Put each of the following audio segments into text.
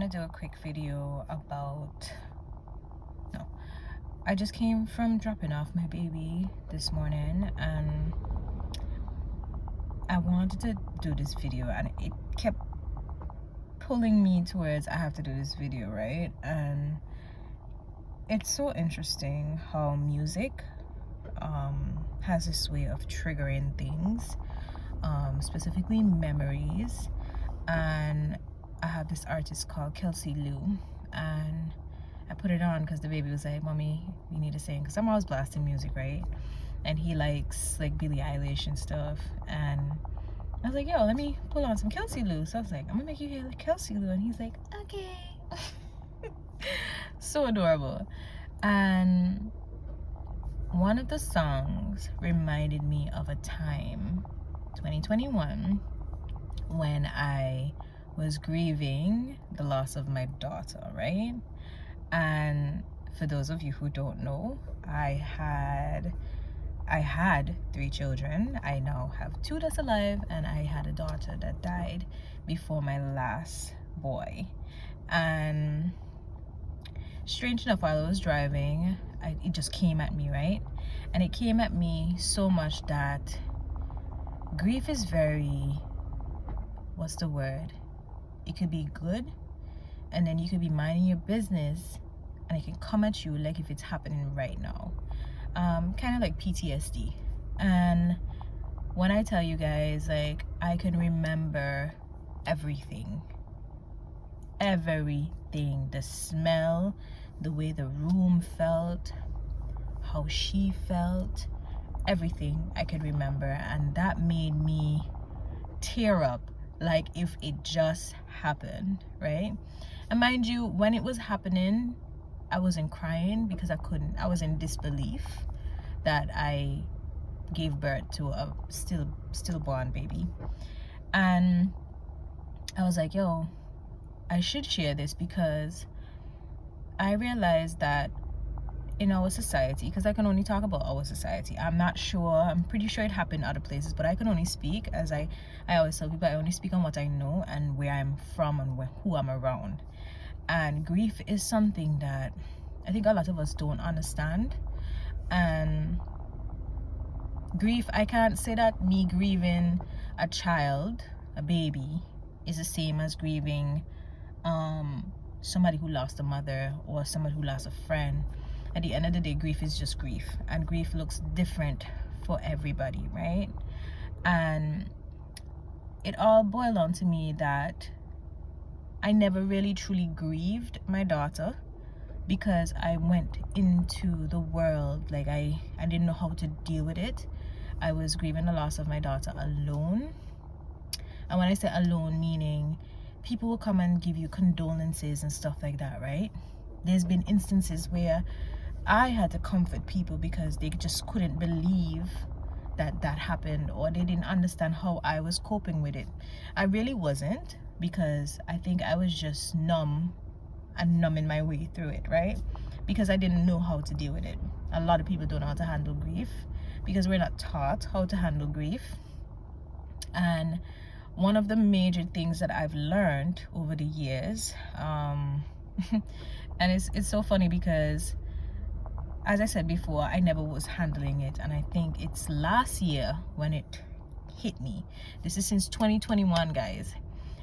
to do a quick video about, no, I just came from dropping off my baby this morning, and I wanted to do this video, and it kept pulling me towards I have to do this video, right? And it's so interesting how music has this way of triggering things, specifically memories. And I have this artist called Kelsey Lou, and I put it on because the baby was like, "Mommy, we need to sing," because I'm always blasting music, right? And he likes like Billie Eilish and stuff, and I was like, "Yo, let me pull on some Kelsey Lou." So I was like, "I'm gonna make you hear like Kelsey Lou," and he's like, "Okay." So adorable. And one of the songs reminded me of a time, 2021, when I was grieving the loss of my daughter, right? And for those of you who don't know, I had 3 children. I now have 2 that's alive, and I had a daughter that died before my last boy. And strange enough, while I was driving, it just came at me, right? And it came at me so much that grief is very, what's the word? It could be good, and then you could be minding your business, and it can come at you like if it's happening right now. Kind of like PTSD. And when I tell you guys, like, I can remember everything, the smell, the way the room felt, how she felt, everything I could remember. And that made me tear up like if it just happened, right? And mind you, when it was happening, I wasn't crying because I was in disbelief that I gave birth to a stillborn baby. And I was like, yo, I should share this, because I realized that in our society, because I can only talk about our society, I'm pretty sure it happened other places, but I can only speak, as I always tell people, I only speak on what I know and where I'm from and who I'm around. And grief is something that I think a lot of us don't understand. And grief, I can't say that me grieving a child, a baby, is the same as grieving somebody who lost a mother or somebody who lost a friend. At the end of the day, grief is just grief, and grief looks different for everybody, right? And it all boiled down to me that I never really truly grieved my daughter, because I went into the world like I didn't know how to deal with it. I was grieving the loss of my daughter alone. And when I say alone, meaning people will come and give you condolences and stuff like that, right? There's been instances where I had to comfort people because they just couldn't believe that happened, or they didn't understand how I was coping with it. I really wasn't, because I think I was just numbing my way through it, right? Because I didn't know how to deal with it. A lot of people don't know how to handle grief because we're not taught how to handle grief. And one of the major things that I've learned over the years, and it's so funny because, as I said before, I never was handling it, and I think it's last year when it hit me. This is since 2021, guys.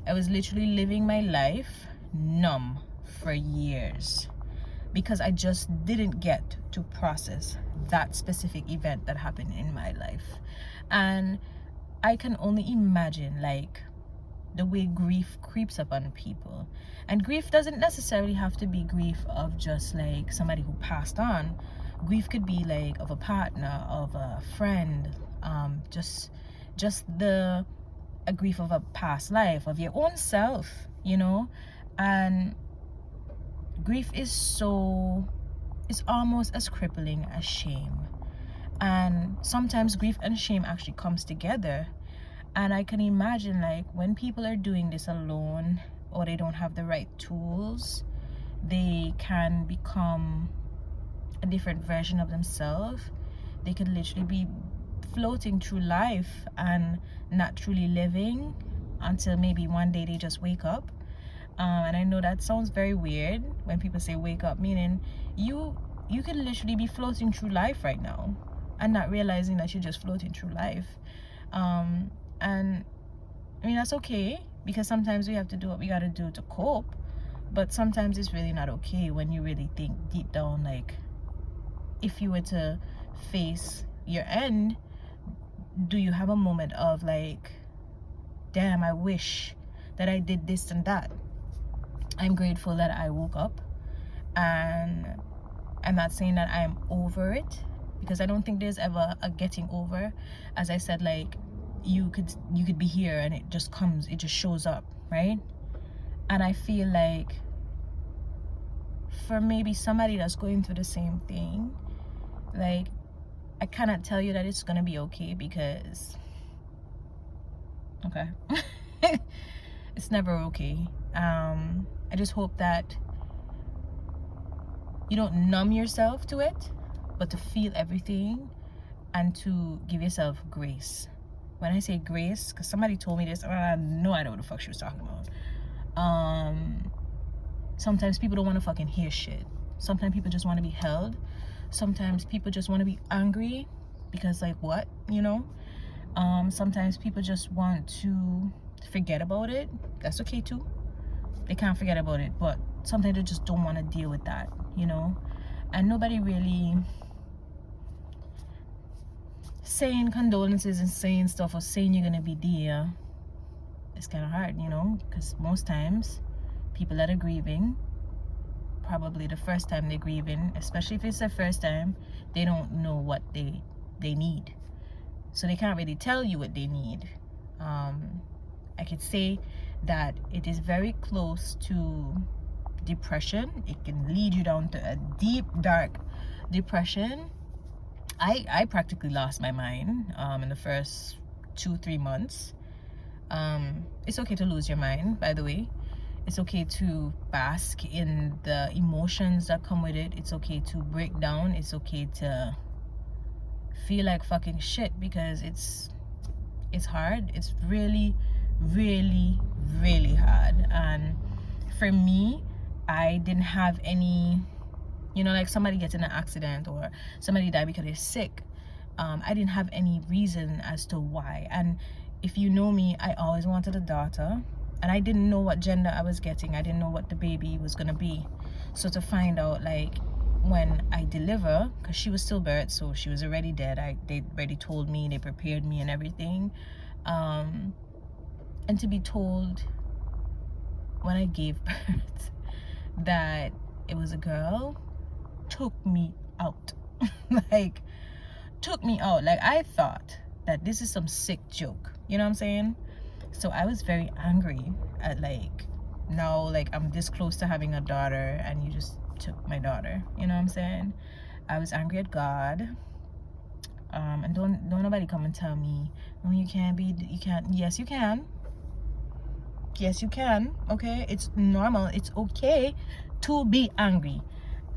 I was literally living my life numb for years because I just didn't get to process that specific event that happened in my life. And I can only imagine like the way grief creeps up on people. And grief doesn't necessarily have to be grief of just like somebody who passed on. Grief could be like of a partner, of a friend, just a grief of a past life, of your own self, you know. And grief is almost as crippling as shame. And sometimes grief and shame actually comes together. And I can imagine, like, when people are doing this alone, or they don't have the right tools, they can become a different version of themselves. They could literally be floating through life and not truly living until maybe one day they just wake up And I know that sounds very weird when people say wake up, meaning you could literally be floating through life right now and not realizing that you're just floating through life. And I mean, that's okay, because sometimes we have to do what we got to do to cope, but sometimes it's really not okay when you really think deep down, like, if you were to face your end, do you have a moment of like, damn, I wish that I did this and that? I'm grateful that I woke up, and I'm not saying that I'm over it, because I don't think there's ever a getting over. As I said, like, you could be here and it just comes, it just shows up, right? And I feel like for maybe somebody that's going through the same thing, like, I cannot tell you that it's gonna be okay, because okay it's never okay. I just hope that you don't numb yourself to it, but to feel everything and to give yourself grace. When I say grace, because somebody told me this, I had no idea what the fuck she was talking about. Sometimes people don't want to fucking hear shit. Sometimes people just want to be held. Sometimes people just want to be angry, because like, what, you know? Sometimes people just want to forget about it. That's okay too. They can't forget about it, but sometimes they just don't want to deal with that, you know? And nobody really saying condolences and saying stuff or saying you're gonna be there. It's kind of hard, you know, because most times people that are grieving, probably the first time they're grieving, especially if it's their first time, they don't know what they need, so they can't really tell you what they need. I could say that it is very close to depression. It can lead you down to a deep, dark depression. I practically lost my mind in the first 2-3 months. It's okay to lose your mind, by the way. It's okay to bask in the emotions that come with it. It's okay to break down. It's okay to feel like fucking shit, because it's hard. It's really, really, really hard. And for me, I didn't have any, you know, like somebody gets in an accident or somebody died because they're sick. I didn't have any reason as to why. And if you know me, I always wanted a daughter, and I didn't know what gender I was getting. I didn't know what the baby was gonna be. So to find out, like, when I deliver, because she was stillbirth, so she was already dead. They already told me, they prepared me and everything. And to be told when I gave birth that it was a girl took me out. Like, took me out. Like, I thought that this is some sick joke, you know what I'm saying? So I was very angry at, like, now, like, I'm this close to having a daughter and you just took my daughter, you know what I'm saying? I was angry at God. And don't nobody come and tell me, oh, you can't. Yes, you can. Yes, you can. Okay, it's normal. It's okay to be angry.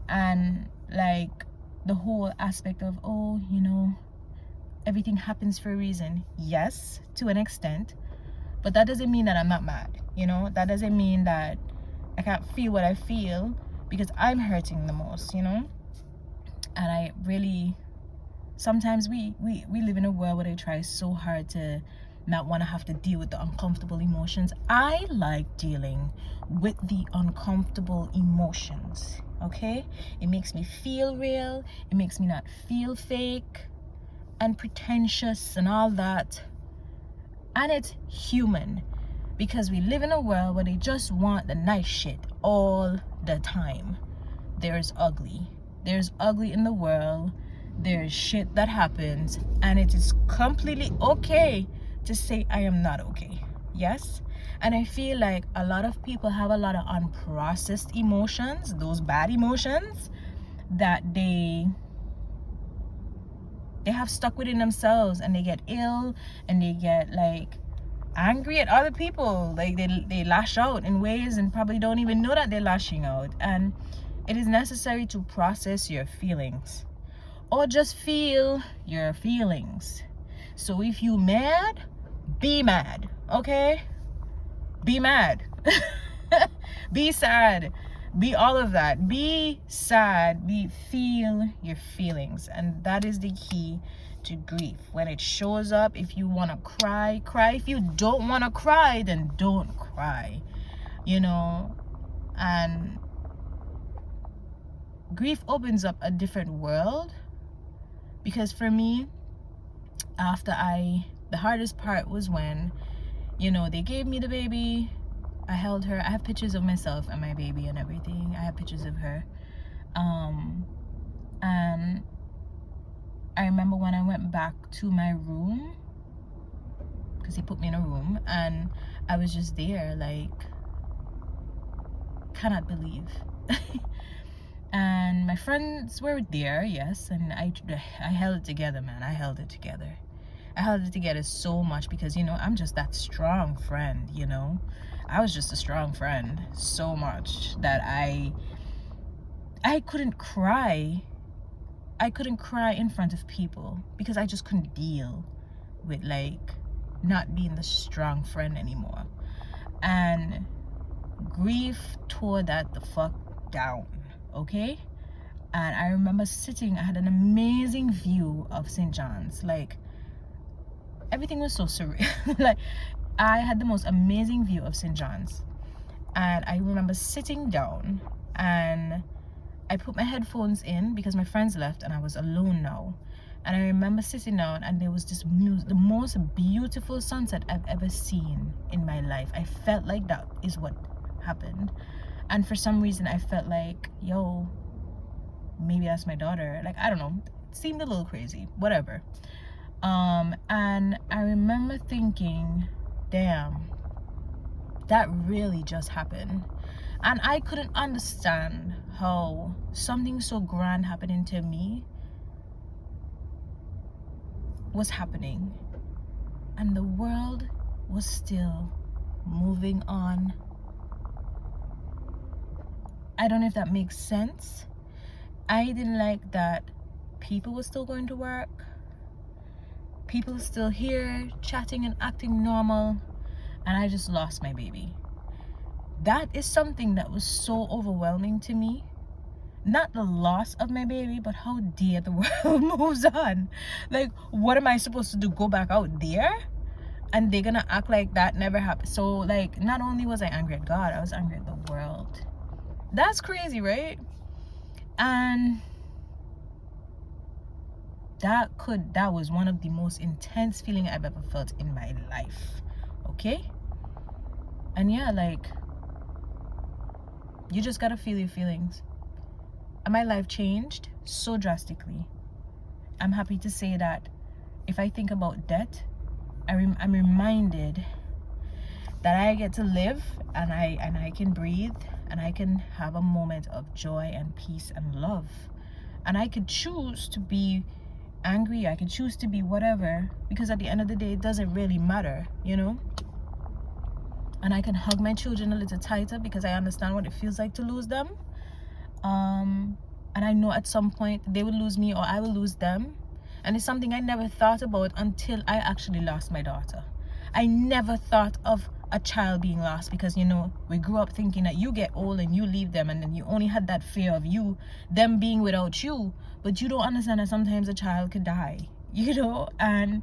And like, the whole aspect of, oh, you know, everything happens for a reason. Yes, to an extent, but that doesn't mean that I'm not mad, you know? That doesn't mean that I can't feel what I feel, because I'm hurting the most, you know? And I really, sometimes we live in a world where they try so hard to not want to have to deal with the uncomfortable emotions. I like dealing with the uncomfortable emotions, okay? It makes me feel real. It makes me not feel fake and pretentious and all that. And it's human, because we live in a world where they just want the nice shit all the time. There's ugly in the world. There's shit that happens, and it is completely okay to say I am not okay. Yes? And I feel like a lot of people have a lot of unprocessed emotions, those bad emotions that they have stuck within themselves, and they get ill, and they get like angry at other people. Like, they lash out in ways and probably don't even know that they're lashing out. And it is necessary to process your feelings, or just feel your feelings. So if you mad, be mad, okay? Be mad. Be sad, be all of that, be sad, feel your feelings. And that is the key to grief. When it shows up, if you want to cry, cry. If you don't want to cry, then don't cry, you know. And grief opens up a different world, because for me, the hardest part was when, you know, they gave me the baby. I held her. I have pictures of myself and my baby and everything. I have pictures of her. And I remember when I went back to my room, because he put me in a room, and I was just there, like, cannot believe. And my friends were there, yes, and I held it together, man. I held it together so much, because, you know, I'm just that strong friend, you know. I was just a strong friend so much that I couldn't cry. I couldn't cry in front of people, because I just couldn't deal with, like, not being the strong friend anymore. And grief tore that the fuck down, okay? And I remember sitting, I had an amazing view of St. John's. Like, everything was so surreal. Like, I had the most amazing view of St. John's. And I remember sitting down, and I put my headphones in because my friends left and I was alone now. And I remember sitting down, and there was this the most beautiful sunset I've ever seen in my life. I felt like that is what happened. And for some reason I felt like, yo, maybe that's my daughter. Like, I don't know, it seemed a little crazy, whatever. And I remember thinking, damn, that really just happened. And I couldn't understand how something so grand happening to me was happening, and the world was still moving on. I don't know if that makes sense. I didn't like that people were still going to work. People were still here chatting and acting normal, and I just lost my baby. That is something that was so overwhelming to me. Not the loss of my baby, but how dear the world moves on. Like, what am I supposed to do? Go back out there? And they're gonna act like that never happened. So, like, not only was I angry at God, I was angry at the world. That's crazy, right? And that was one of the most intense feelings I've ever felt in my life. Okay? And yeah, like, you just gotta feel your feelings. And my life changed so drastically. I'm happy to say that if I think about death, I'm reminded that I get to live, and I can breathe, and I can have a moment of joy and peace and love. And I could choose to be angry, I could choose to be whatever, because at the end of the day, it doesn't really matter, you know? And I can hug my children a little tighter, because I understand what it feels like to lose them. And I know at some point they will lose me, or I will lose them. And it's something I never thought about until I actually lost my daughter. I never thought of a child being lost, because, you know, we grew up thinking that you get old and you leave them, and then you only had that fear of them being without you. But you don't understand that sometimes a child could die, you know. And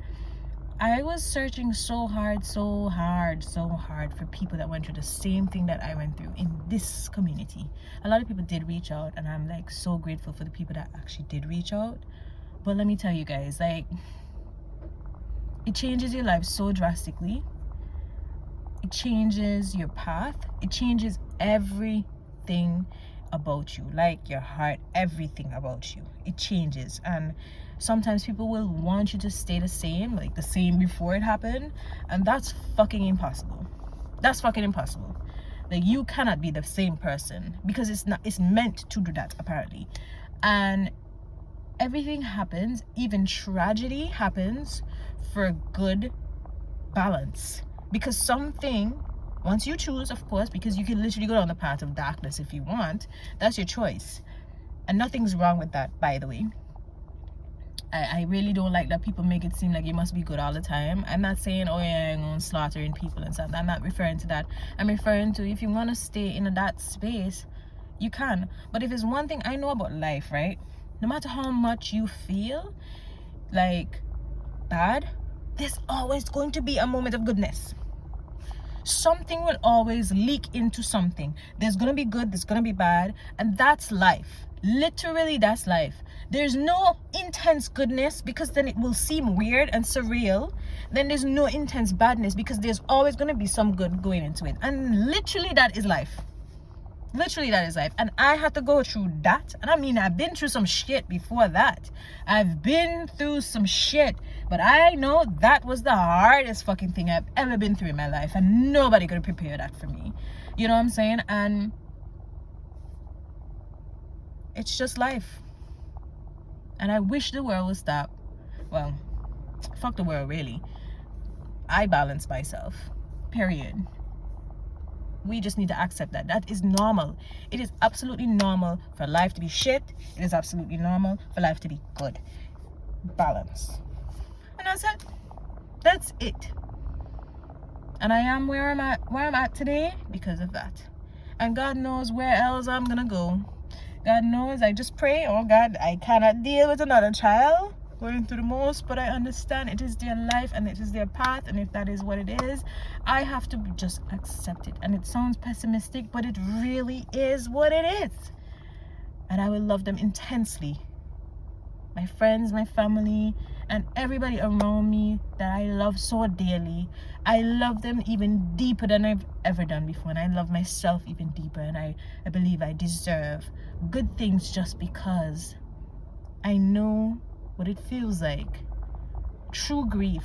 I was searching so hard for people that went through the same thing that I went through in this community. A lot of people did reach out, and I'm like so grateful for the people that actually did reach out. But let me tell you guys, like, it changes your life so drastically. It changes your path. It changes everything about you, like your heart, everything about you. It changes. And sometimes people will want you to stay the same, like the same before it happened, and that's fucking impossible. That's fucking impossible. Like, you cannot be the same person, because it's meant to do that, apparently. And everything happens, even tragedy happens, for a good balance. Because something, once you choose, of course, because you can literally go down the path of darkness if you want, that's your choice, and nothing's wrong with that, by the way. I really don't like that people make it seem like you must be good all the time. I'm not saying, oh yeah, I'm going slaughtering people and stuff. I'm not referring to that. I'm referring to, if you want to stay in that space, you can. But if it's one thing I know about life, right? No matter how much you feel like bad, there's always going to be a moment of goodness. Something will always leak into something. There's gonna be good, there's gonna be bad, and that's life. Literally, that's life. There's no intense goodness, because then it will seem weird and surreal. Then there's no intense badness, because there's always gonna be some good going into it. And literally, that is life. Literally, that is life. And I had to go through that. And I mean, I've been through some shit before that. I've been through some shit. But I know that was the hardest fucking thing I've ever been through in my life. And nobody could prepare that for me. You know what I'm saying? And it's just life. And I wish the world would stop. Well, fuck the world, really. I balance myself. Period. We just need to accept that. That is normal. It is absolutely normal for life to be shit. It is absolutely normal for life to be good. Balance. And that's it. That's it. And I am where I'm at today because of that. And God knows where else I'm gonna go. God knows. I just pray, oh God, I cannot deal with another child going through the most, but I understand it is their life and it is their path, and if that is what it is, I have to just accept it. And it sounds pessimistic, but it really is what it is. And I will love them intensely. My friends, my family, and everybody around me that I love so dearly, I love them even deeper than I've ever done before. And I love myself even deeper, and I believe I deserve good things just because I know what it feels like. True grief,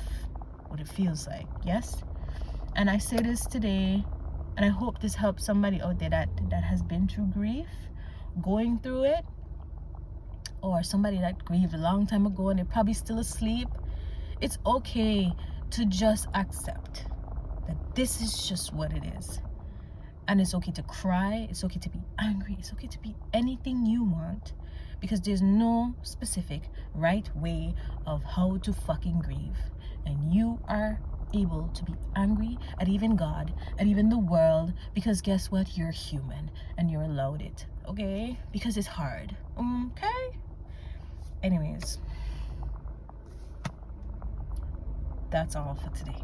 what it feels like. Yes? And I say this today, and I hope this helps somebody out there that has been through grief, going through it, or somebody that grieved a long time ago and they're probably still asleep. It's okay to just accept that this is just what it is. And it's okay to cry, it's okay to be angry, it's okay to be anything you want, because there's no specific right way of how to fucking grieve. And you are able to be angry at even God, at even the world, because guess what? You're human and you're allowed it, okay? Because it's hard, okay? Anyways, that's all for today.